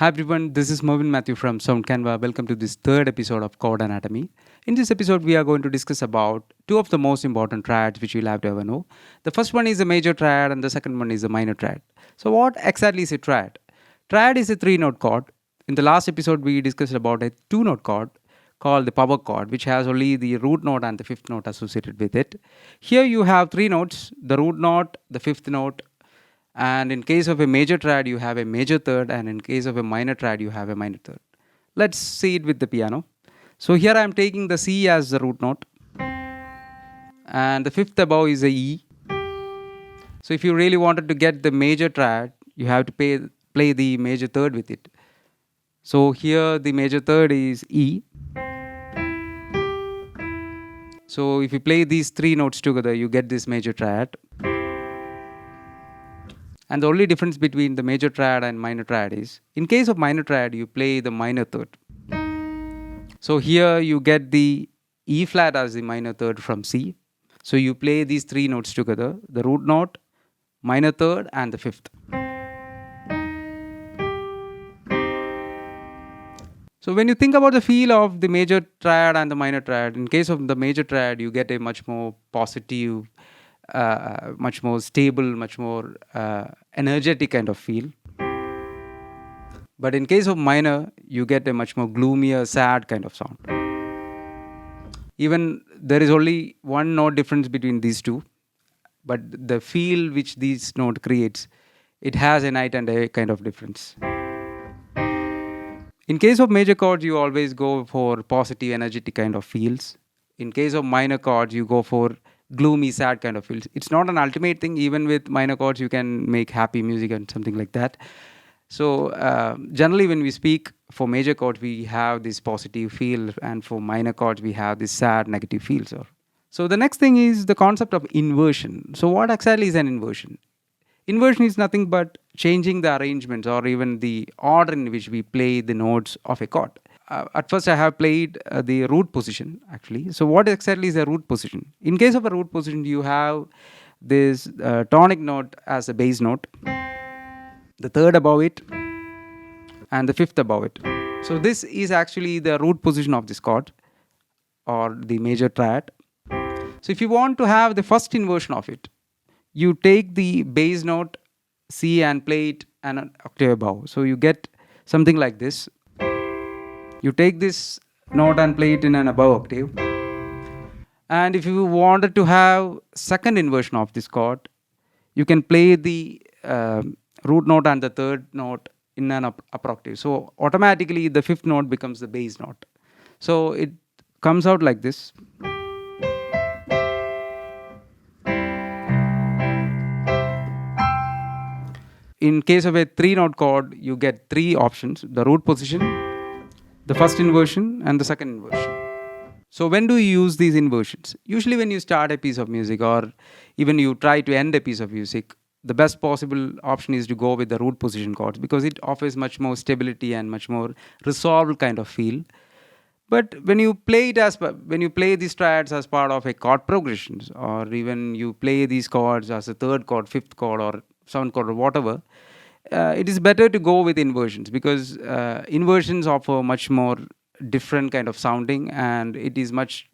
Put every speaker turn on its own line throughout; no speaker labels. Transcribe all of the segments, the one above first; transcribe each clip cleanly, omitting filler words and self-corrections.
Hi everyone, this is Mervin Matthew from Sound Canva. Welcome to this third episode of Chord Anatomy. In this episode, we are going to discuss about two of the most important triads which you'll have to ever know. The first one is a major triad and the second one is a minor triad. So what exactly is a triad? Triad is a three-note chord. In the last episode, we discussed about a two-note chord called the power chord, which has only the root note and the fifth note associated with it. Here you have three notes, the root note, the fifth note, and in case of a major triad, you have a major third, and in case of a minor triad, you have a minor third. Let's see it with the piano. So here I am taking the C as the root note, and the fifth above is a E. So if you really wanted to get the major triad, you have to play the major third with it. So here the major third is E. So if you play these three notes together, you get this major triad. And the only difference between the major triad and minor triad is, in case of minor triad, you play the minor third. So here you get the E flat as the minor third from C. So you play these three notes together, the root note, minor third, and the fifth. So when you think about the feel of the major triad and the minor triad, in case of the major triad, you get a much more positive, much more stable, much more energetic kind of feel. But in case of minor, you get a much more gloomier, sad kind of sound. Even there is only one note difference between these two, but the feel which this note creates, it has a night and day kind of difference. In case of major chords, you always go for positive, energetic kind of feels. In case of minor chords, you go for gloomy, sad kind of feels. It's not an ultimate thing. Even with minor chords, you can make happy music and something like that. So generally, when we speak for major chords, we have this positive feel, and for minor chords, we have this sad, negative feels. So the next thing is the concept of inversion. So what exactly is an inversion? Inversion is nothing but changing the arrangements or even the order in which we play the notes of a chord. At first, I have played the root position actually. So what exactly is a root position? In case of a root position, you have this tonic note as a bass note, the third above it, and the fifth above it. So this is actually the root position of this chord or the major triad. So if you want to have the first inversion of it, you take the bass note C and play it an octave above. So you get something like this. You take this note and play it in an above octave. And if you wanted to have second inversion of this chord, you can play the root note and the third note in an upper octave. So automatically the fifth note becomes the bass note. So it comes out like this. In case of a three-note chord, you get three options: the root position, the first inversion, and the second inversion. So when do you use these inversions? Usually when you start a piece of music or even you try to end a piece of music, the best possible option is to go with the root position chords because it offers much more stability and much more resolved kind of feel. But when you play these triads as part of a chord progressions, or even you play these chords as a third chord, fifth chord, or seventh chord, or whatever, it is better to go with inversions because inversions offer much more different kind of sounding, and it is much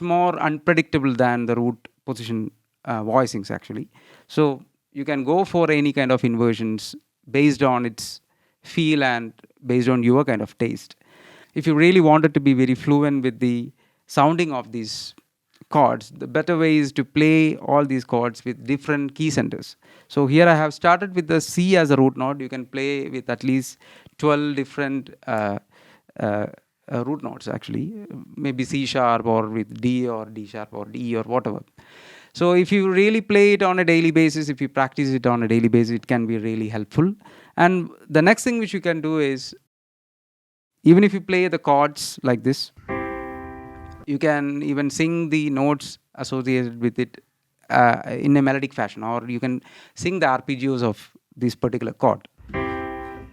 more unpredictable than the root position voicings actually. So you can go for any kind of inversions based on its feel and based on your kind of taste. If you really wanted to be very fluent with the sounding of these chords, the better way is to play all these chords with different key centers. So here I have started with the C as a root note. You can play with at least 12 different root notes actually, maybe C sharp or with D or D sharp or D or whatever. So if you really play it on a daily basis, if you practice it on a daily basis, it can be really helpful. And the next thing which you can do is, even if you play the chords like this, you can even sing the notes associated with it in a melodic fashion, or you can sing the arpeggios of this particular chord.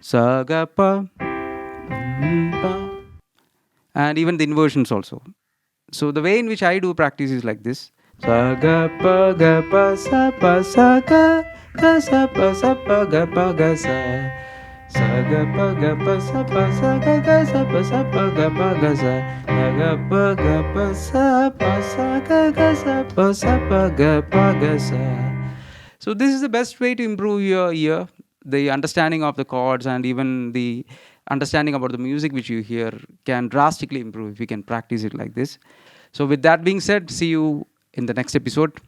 Sa ga pa, pa, and even the inversions also. So the way in which I do practice is like this: sa ga pa sa ga sa pa ga pa ga sa sa ga ga pa ga pa sa ga ga sa pa ga pa ga sa ga pa sa ga pa ga sa. So this is the best way to improve your ear. The understanding of the chords and even the understanding about the music which you hear can drastically improve if you can practice it like this. So with that being said, see you in the next episode.